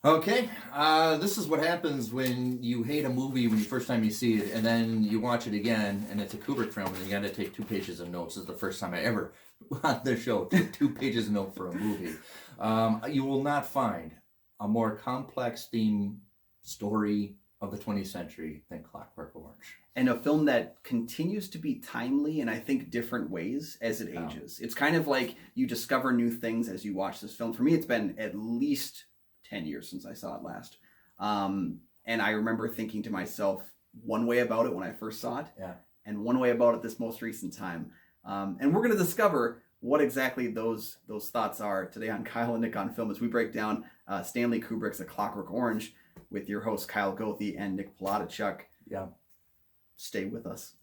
Okay, this is what happens when you hate a movie when the first time you see it, and then you watch it again, and it's a Kubrick film, and you got to take 2 pages of notes. This is the first time I ever on the show took 2 pages of note for a movie. You will not find a more complex theme story of the 20th century than Clockwork Orange. And a film that continues to be timely in, I think, different ways as it ages. It's kind of like you discover new things as you watch this film. For me, it's been at least 10 years since I saw it last. And I remember thinking to myself one way about it when I first saw it, and one way about it this most recent time. And we're going to discover what exactly those thoughts are today on Kyle and Nick on Film as we break down Stanley Kubrick's A Clockwork Orange with your hosts Kyle Goethe and Nick Palodichuk. Yeah. Stay with us.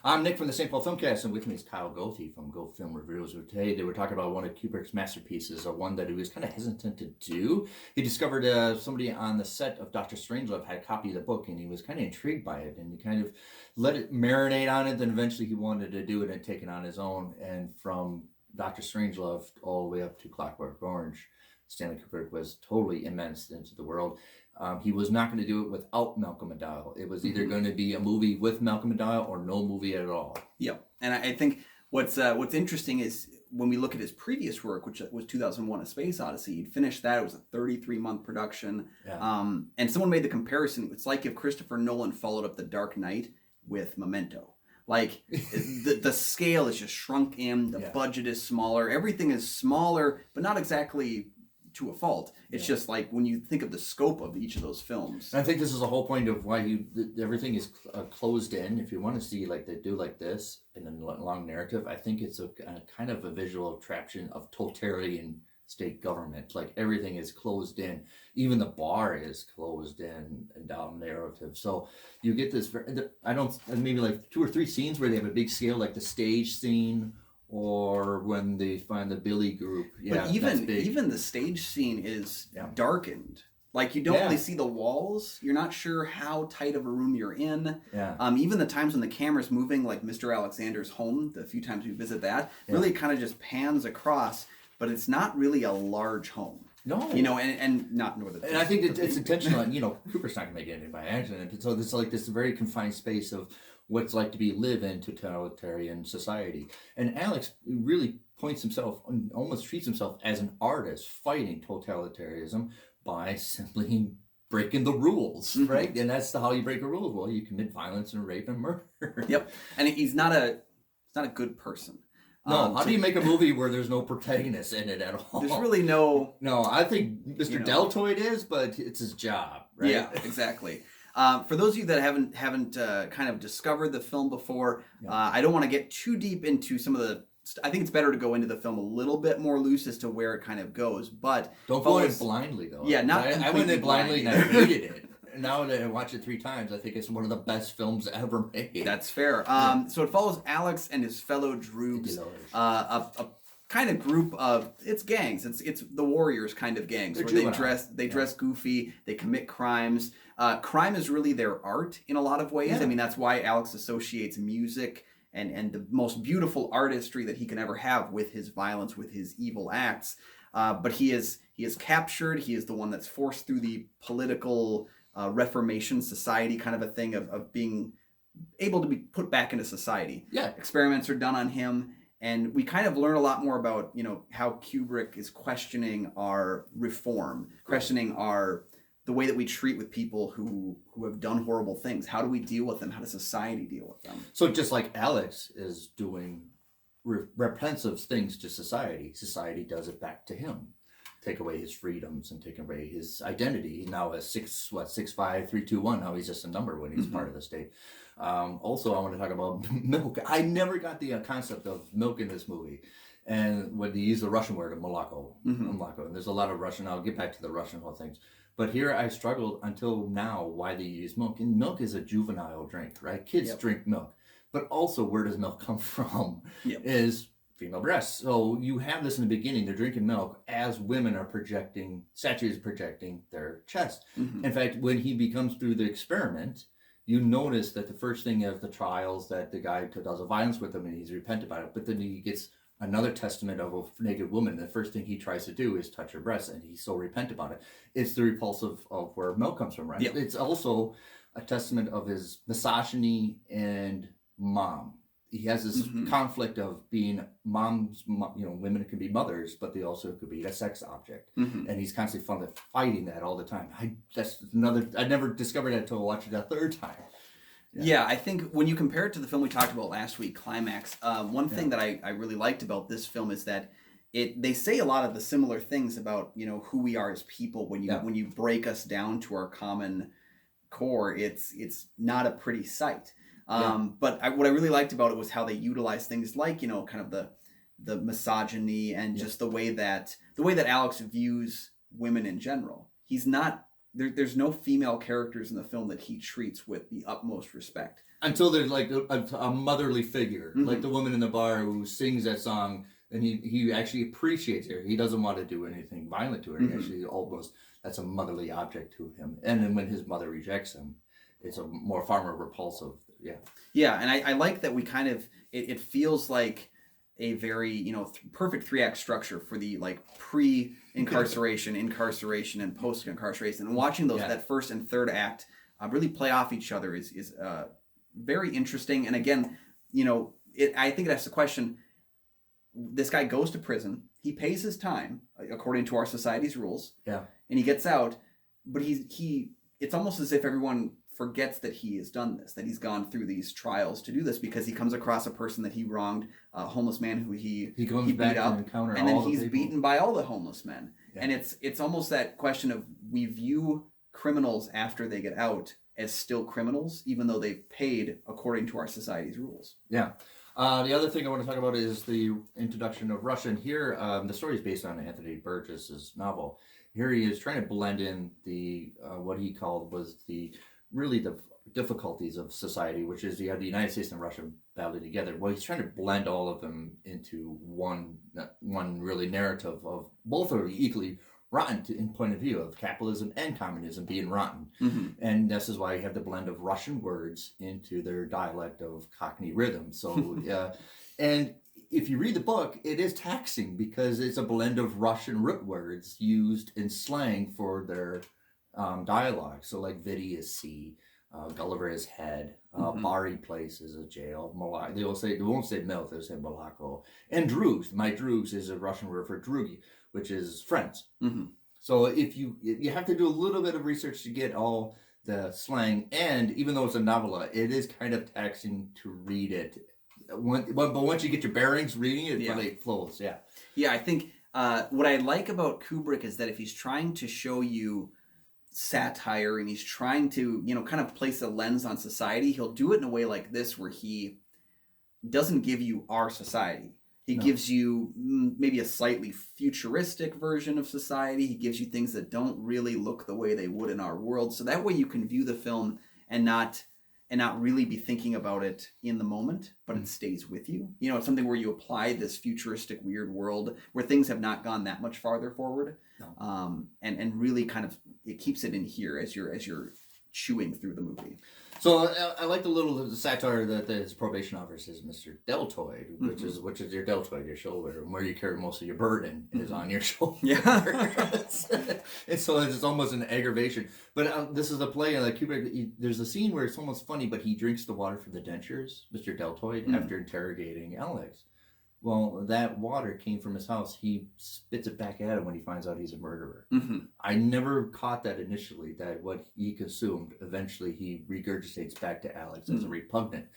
I'm Nick from the St. Paul Filmcast, and with me is Kyle Goethe from Go Film Reviews. Today they were talking about one of Kubrick's masterpieces, or one that he was kind of hesitant to do. He discovered somebody on the set of Dr. Strangelove had a copy of the book, and he was kind of intrigued by it, and he kind of let it marinate on it. Then eventually he wanted to do it and take it on his own. And from Dr. Strangelove all the way up to Clockwork Orange, Stanley Kubrick was totally immersed into the world. He was not going to do it without Malcolm McDowell. It was either going to be a movie with Malcolm McDowell or no movie at all. Yep. And I think what's interesting is when we look at his previous work, which was 2001: A Space Odyssey, he'd finished that. It was a 33-month production. Yeah. And someone made the comparison. It's like if Christopher Nolan followed up The Dark Knight with Memento. Like the scale is just shrunk in, the budget is smaller, everything is smaller, but not exactly to a fault. It's just like when you think of the scope of each of those films. And I think this is the whole point of why everything is closed in. If you want to see like they do like this in a long narrative, I think it's a kind of a visual attraction of totalitarian state government. Like everything is closed in. Even the bar is closed in and down narrative. So you get this, maybe like 2 or 3 scenes where they have a big scale, like the stage scene, or when they find the Billy group. Yeah, but even the stage scene is darkened. Like you don't really see the walls. You're not sure how tight of a room you're in. Yeah. Even the times when the camera's moving, like Mr. Alexander's home, the few times we visit that, really kind of just pans across, but it's not really a large home. No. And not northern. And I think it's intentional. Kubrick's not going to make anything by accident. So it's like this very confined space of what it's like to live in totalitarian society. And Alex really points himself, almost treats himself as an artist fighting totalitarianism by simply breaking the rules, right? And that's how you break a rule. Well, you commit violence and rape and murder. Yep. And he's not a good person. No, how do you make a movie where there's no protagonist in it at all? There's really no... No, I think Mr. Deltoid is, but it's his job, right? Yeah, exactly. For those of you that haven't kind of discovered the film before, I don't want to get too deep into some of the... I think it's better to go into the film a little bit more loose as to where it kind of goes, but... Don't go in blindly, though. Yeah, not I went in blindly and I hated it. Now that I watch it 3 times, I think it's one of the best films ever made. That's fair. So it follows Alex and his fellow Droobs, a kind of group of gangs. It's the Warriors kind of gangs. They dress goofy. They commit crimes. Crime is really their art in a lot of ways. Yeah. I mean, that's why Alex associates music and the most beautiful artistry that he can ever have with his violence, with his evil acts. But he is captured. He is the one that's forced through the political Reformation society kind of a thing of being able to be put back into society. Yeah. Experiments are done on him, and we kind of learn a lot more about, how Kubrick is questioning our reform, questioning the way that we treat with people who have done horrible things. How do we deal with them? How does society deal with them? So just like Alex is doing repressive things to society, society does it back to him. Take away his freedoms and take away his identity. He's now a 6'5", 321. Now he's just a number when he's part of the state. Also, I want to talk about milk. I never got the concept of milk in this movie. And when they use the Russian word, Moloko. And there's a lot of Russian. I'll get back to the Russian whole things. But here I struggled until now why they use milk. And milk is a juvenile drink, right? Kids drink milk. But also, where does milk come from? Is female breasts. So you have this in the beginning. They're drinking milk as women are statues projecting their chest. Mm-hmm. In fact, when he becomes through the experiment, you notice that the first thing of the trials that the guy does a violence with him and he's repentant about it, but then he gets another testament of a naked woman. The first thing he tries to do is touch her breasts, and he's so repentant about it. It's the repulsive of where milk comes from, right? Yep. It's also a testament of his misogyny and mom. He has this conflict of being moms, women can be mothers, but they also could be a sex object. And he's constantly fighting that all the time. I never discovered that until I watched it a third time. Yeah, I think when you compare it to the film we talked about last week, Climax, one thing that I really liked about this film is that they say a lot of the similar things about, who we are as people. When you break us down to our common core, it's not a pretty sight. But what I really liked about it was how they utilize things like, kind of the misogyny and just the way that Alex views women in general. He's not there's no female characters in the film that he treats with the utmost respect until there's like a motherly figure, like the woman in the bar who sings that song, and he actually appreciates her. He doesn't want to do anything violent to her. He actually that's a motherly object to him. And then when his mother rejects him, it's far more repulsive. Yeah, and I like that we kind of it feels like a very perfect 3-act structure for the pre-incarceration, incarceration, and post-incarceration. And watching that first and third act really play off each other is very interesting. And again, I think it asks the question: this guy goes to prison, he pays his time according to our society's rules, and he gets out, but it's almost as if everyone forgets that he has done this, that he's gone through these trials to do this, because he comes across a person that he wronged, a homeless man who he beat up, and then he's beaten by all the homeless men. And it's almost that question of, we view criminals after they get out as still criminals, even though they've paid according to our society's rules. The other thing I want to talk about is the introduction of Russian. Here, the story is based on Anthony Burgess's novel. Here he is trying to blend in the what he called was the difficulties of society, which is you have the United States and Russia battling together. Well, he's trying to blend all of them into one really narrative of both are equally rotten in point of view of capitalism and communism being rotten. And this is why you have the blend of Russian words into their dialect of Cockney rhythm. So, and if you read the book, it is taxing because it's a blend of Russian root words used in slang for their dialogue. So like Vidi is sea, Gulliver is head, Bari place is a jail, they won't say milk, they'll say Malako. And Drugs, my Drugs is a Russian word for drugi, which is friends. So if you have to do a little bit of research to get all the slang, and even though it's a novella, it is kind of taxing to read it. But once you get your bearings reading it, it really flows. I think what I like about Kubrick is that if he's trying to show you satire and he's trying to kind of place a lens on society, he'll do it in a way like this, where he doesn't give you our society. He gives you maybe a slightly futuristic version of society. He gives you things that don't really look the way they would in our world, so that way you can view the film and not really be thinking about it in the moment, but it stays with you. It's something where you apply this futuristic weird world where things have not gone that much farther forward. And really kind of, it keeps it in here as you're chewing through the movie. So I like the satire that his probation officer says, Mr. Deltoid, which is your deltoid, your shoulder, and where you carry most of your burden is on your shoulder. And so it's almost an aggravation. But this is a play on Kubrick. There's a scene where it's almost funny, but he drinks the water from the dentures, Mr. Deltoid, after interrogating Alex. Well, that water came from his house. He spits it back at him when he finds out he's a murderer. I never caught that initially, that what he consumed, eventually he regurgitates back to Alex as a repugnant.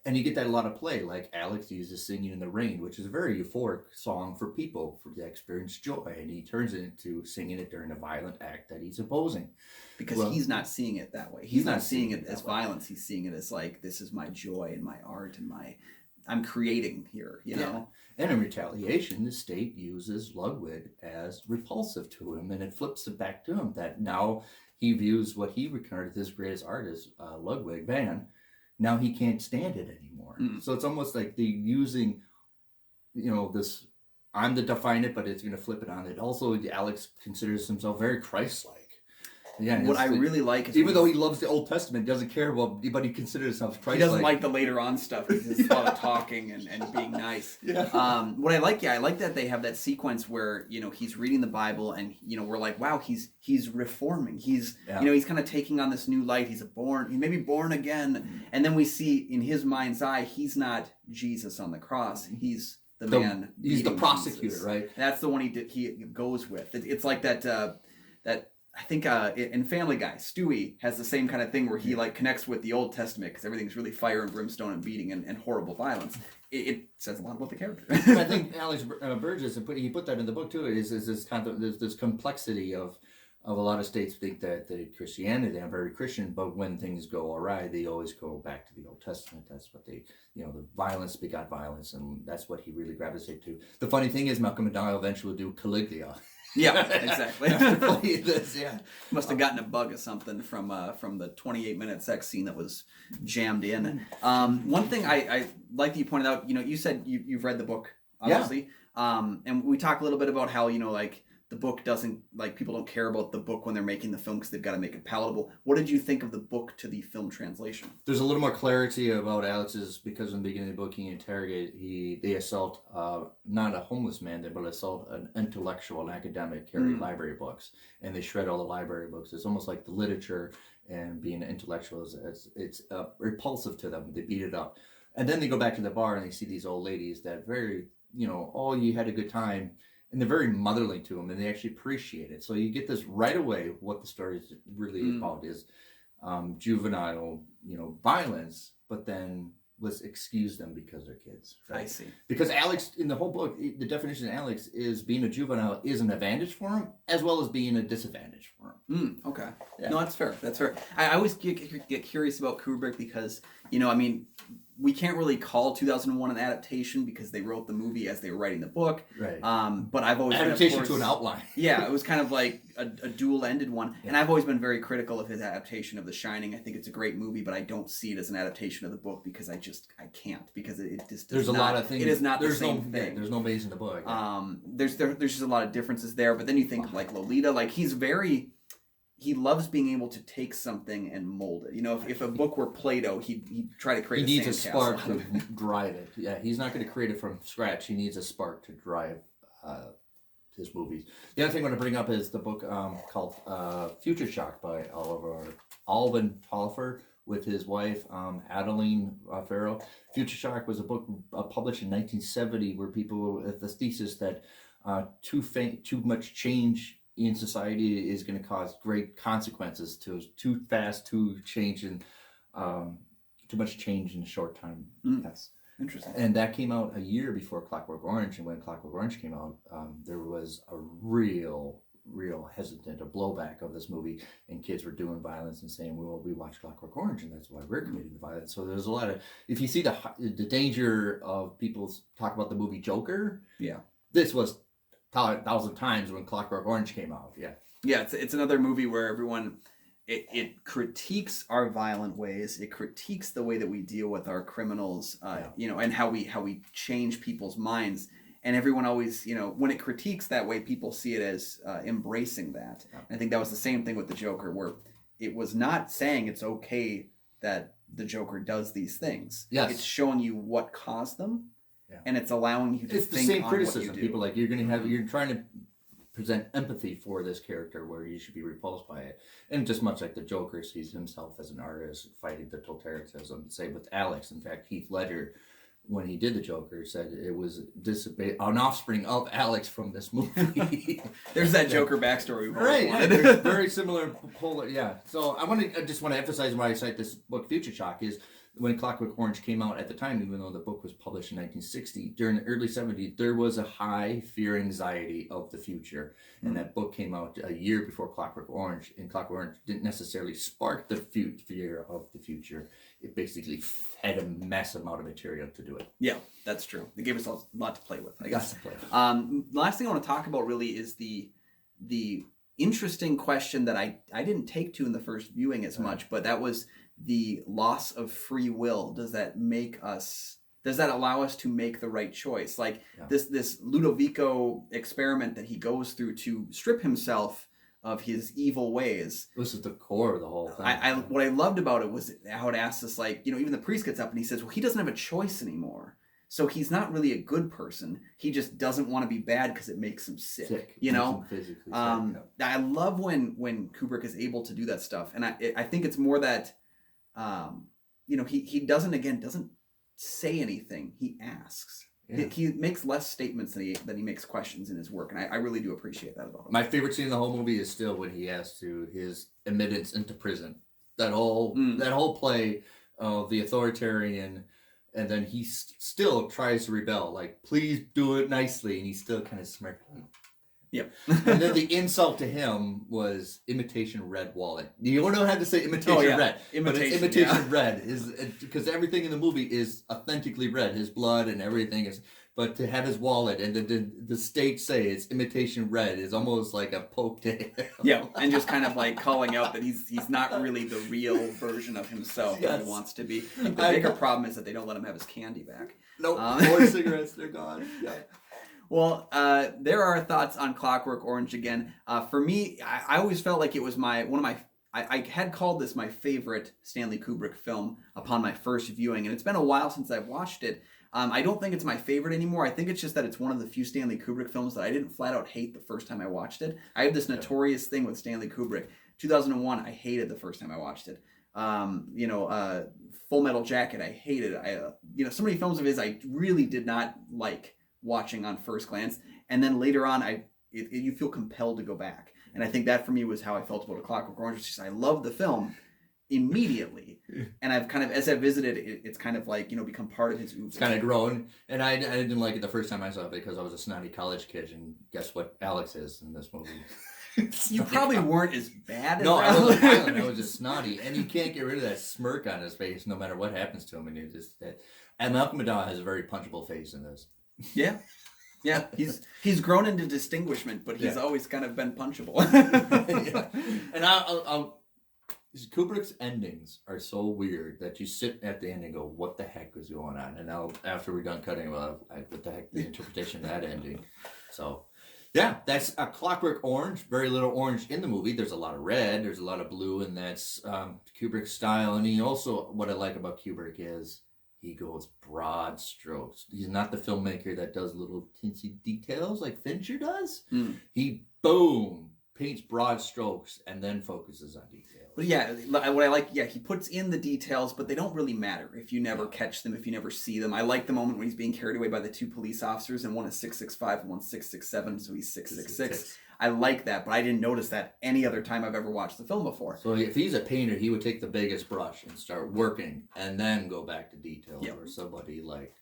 And you get that a lot of play, like Alex uses Singing in the Rain, which is a very euphoric song for people that experience joy. And he turns it into singing it during a violent act that he's opposing. Because he's not seeing it that way. He's not seeing it as violence. He's seeing it as like, this is my joy and my art and I'm creating here, you know? And in retaliation, the state uses Ludwig as repulsive to him, and it flips it back to him that now he views what he regarded his greatest art as Ludwig van. Now he can't stand it anymore. So it's almost like the using this, I'm the defiant, but it's going to flip it on it. Also, Alex considers himself very Christ-like. Yeah, what I really like is even though he loves the Old Testament, doesn't care about, but he considers himself Christ-like. He doesn't like the later on stuff. He's just a lot of talking and being nice. Yeah. What I like that they have that sequence where he's reading the Bible and we're like, wow, he's reforming. He's he's kind of taking on this new light. He may be born again, and then we see in his mind's eye, he's not Jesus on the cross. He's the man. He's the prosecutor, Jesus. right? That's the one he goes with. It's like that. I think in Family Guy, Stewie has the same kind of thing where he connects with the Old Testament because everything's really fire and brimstone and beating and horrible violence. It says a lot about the character. I think Alex Burgess, he put that in the book too, is this kind of this complexity of a lot of states think that Christianity, they're very Christian, but when things go awry, they always go back to the Old Testament. That's what the violence begot violence, and that's what he really gravitated to. The funny thing is, Malcolm McDowell eventually will do Caligula. Yeah, exactly. Must have gotten a bug or something from the 28-minute sex scene that was jammed in. One thing I like that you pointed out, you said you've read the book, obviously. Yeah. And we talked a little bit about how, the book doesn't, people don't care about the book when they're making the film because they've got to make it palatable. What did you think of the book to the film translation? There's a little more clarity about Alex's, because in the beginning of the book they assault not a homeless man there, but assault an intellectual, an academic, carry library books, and they shred all the library books. It's almost like the literature and being an intellectual it's repulsive to them. They beat it up, and then they go back to the bar and they see these old ladies that very, you had a good time. And they're very motherly to them, and they actually appreciate it. So you get this right away. What the story is really about is juvenile, violence. But then let's excuse them because they're kids. Right? I see. Because Alex, in the whole book, the definition of Alex is being a juvenile is an advantage for him as well as being a disadvantage for him. Okay. Yeah. No, that's fair. That's fair. I always get curious about Kubrick because we can't really call 2001 an adaptation because they wrote the movie as they were writing the book. Right. But I've always adaptation to an outline. Yeah, it was kind of like a dual-ended one. Yeah. And I've always been very critical of his adaptation of The Shining. I think it's a great movie, but I don't see it as an adaptation of the book because I can't because it just there's a lot of things. It is not the same thing. There's no base in the book. There's just a lot of differences there. But then you think like Lolita, he loves being able to take something and mold it. If a book were Play-Doh, he'd try to create He needs a spark to drive it. Yeah, he's not going to create it from scratch. He needs a spark to drive his movies. The other thing I want to bring up is the book called Future Shock by Alvin Tolliver with his wife, Adeline Farrow. Future Shock was a book published in 1970 where people, the thesis that too much change in society is going to cause great consequences to too fast, too much change in a short time. Yes. Interesting. And that came out a year before Clockwork Orange, and when Clockwork Orange came out, there was a real hesitant, a blowback of this movie, and kids were doing violence and saying, well, we watched Clockwork Orange and that's why we're committing the violence. So there's a lot of, if you see the danger of people talk about the movie Joker, this was 1,000 times when Clockwork Orange came out. Yeah, it's another movie where everyone it critiques our violent ways. It critiques the way that we deal with our criminals, and how we change people's minds. And everyone always, when it critiques that way, people see it as embracing that. Yeah. And I think that was the same thing with the Joker, where it was not saying it's okay that the Joker does these things. Yes, it's showing you what caused them. Yeah. And it's allowing you to think on what you do. It's the same criticism. People you're trying to present empathy for this character where you should be repulsed by it. And just much like the Joker sees himself as an artist fighting the totalitarianism. Say with Alex, in fact, Heath Ledger, when he did the Joker, said it was an offspring of Alex from this movie. There's that Joker backstory. Right. There's very similar polar. Yeah. So I just want to emphasize why I cite this book, Future Shock, is when Clockwork Orange came out at the time, even though the book was published in 1960, during the early 70s, there was a high fear anxiety of the future. And that book came out a year before Clockwork Orange, and Clockwork Orange didn't necessarily spark the fear of the future. It basically had a massive amount of material to do it. Yeah, that's true. It gave us a lot to play with, I guess. The last thing I want to talk about really is the interesting question that I didn't take to in the first viewing as much, but that was the loss of free will. Does that make us does that allow us to make the right choice? Like this Ludovico experiment that he goes through to strip himself of his evil ways. This is the core of the whole thing. What I loved about it was how it asks us, like, even the priest gets up and he says, well, he doesn't have a choice anymore. So he's not really a good person. He just doesn't want to be bad because it makes him sick. You know? Physically sick, I love when Kubrick is able to do that stuff. And I think it's more that, he doesn't say anything. He asks. Yeah. He makes less statements than he makes questions in his work, and I really do appreciate that about him. My favorite scene in the whole movie is still when he asks to his admittance into prison. That whole play of the authoritarian, and then he still tries to rebel, like, please do it nicely, and he's still kind of smirking. Yep. And then the insult to him was imitation red wallet. You don't have to say imitation red, but it's imitation red is because everything in the movie is authentically red. His blood and everything is. But to have his wallet and the state say it's imitation red is almost like a poke to him. Yeah, and just kind of like calling out that he's not really the real version of himself that he wants to be. The bigger problem is that they don't let him have his candy back. Nope, more cigarettes, they're gone. Yeah. Well, there are thoughts on Clockwork Orange again. For me, I always felt like it was I had called this my favorite Stanley Kubrick film upon my first viewing, and it's been a while since I've watched it. I don't think it's my favorite anymore. I think it's just that it's one of the few Stanley Kubrick films that I didn't flat out hate the first time I watched it. I have this notorious thing with Stanley Kubrick. 2001, I hated the first time I watched it. Full Metal Jacket, I hated. So many films of his I really did not like watching on first glance, and then later on you feel compelled to go back, and I think that for me was how I felt about A Clockwork Orange. It's just, I love the film immediately, and I've kind of, as I visited it's kind of like become part of his oops. It's kind of grown, and I didn't like it the first time I saw it because I was a snotty college kid, and guess what Alex is in this movie. You probably weren't as bad as no, I wasn't violent. I was just snotty, and you can't get rid of that smirk on his face no matter what happens to him, and and Malcolm McDowell has a very punchable face in this. Yeah, he's grown into distinguishment, but he's always kind of been punchable. Yeah. And Kubrick's endings are so weird that you sit at the end and go, "What the heck was going on?" And now, after we're done cutting, what the heck the interpretation of that ending? So, yeah, that's A Clockwork Orange. Very little orange in the movie. There's a lot of red. There's a lot of blue, and that's Kubrick's style. And he also, what I like about Kubrick is, he goes broad strokes. He's not the filmmaker that does little teensy details like Fincher does. He, boom, paints broad strokes and then focuses on details. But yeah, what I like, he puts in the details, but they don't really matter if you never catch them, if you never see them. I like the moment when he's being carried away by the two police officers, and one is 665 and one's 667, so he's 666. I like that, but I didn't notice that any other time I've ever watched the film before. So if he's a painter, he would take the biggest brush and start working and then go back to details. Yep. Or somebody like,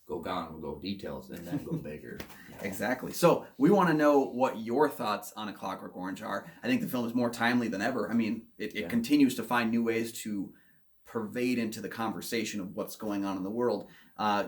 Gauguin will go details and then go bigger. Exactly. So we want to know what your thoughts on A Clockwork Orange are. I think the film is more timely than ever. I mean, it continues to find new ways to pervade into the conversation of what's going on in the world.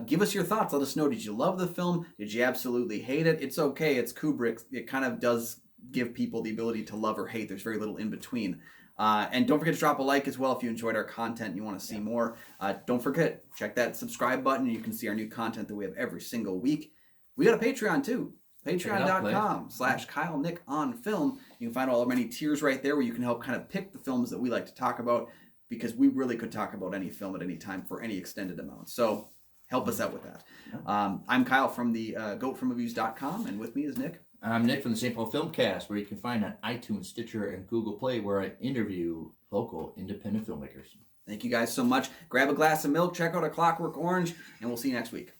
Give us your thoughts. Let us know. Did you love the film? Did you absolutely hate it? It's okay. It's Kubrick. It kind of does give people the ability to love or hate. There's very little in between. And don't forget to drop a like as well if you enjoyed our content and you want to see more. Don't forget, check that subscribe button and you can see our new content that we have every single week. We got a Patreon too. Patreon.com/Kyle Nick on Film. You can find all the many tiers right there where you can help kind of pick the films that we like to talk about, because we really could talk about any film at any time for any extended amount. So help us out with that. I'm Kyle from the GoatFromMovies.com, and with me is Nick. I'm Nick from the St. Paul Filmcast, where you can find on iTunes, Stitcher, and Google Play, where I interview local independent filmmakers. Thank you guys so much. Grab a glass of milk, check out A Clockwork Orange, and we'll see you next week.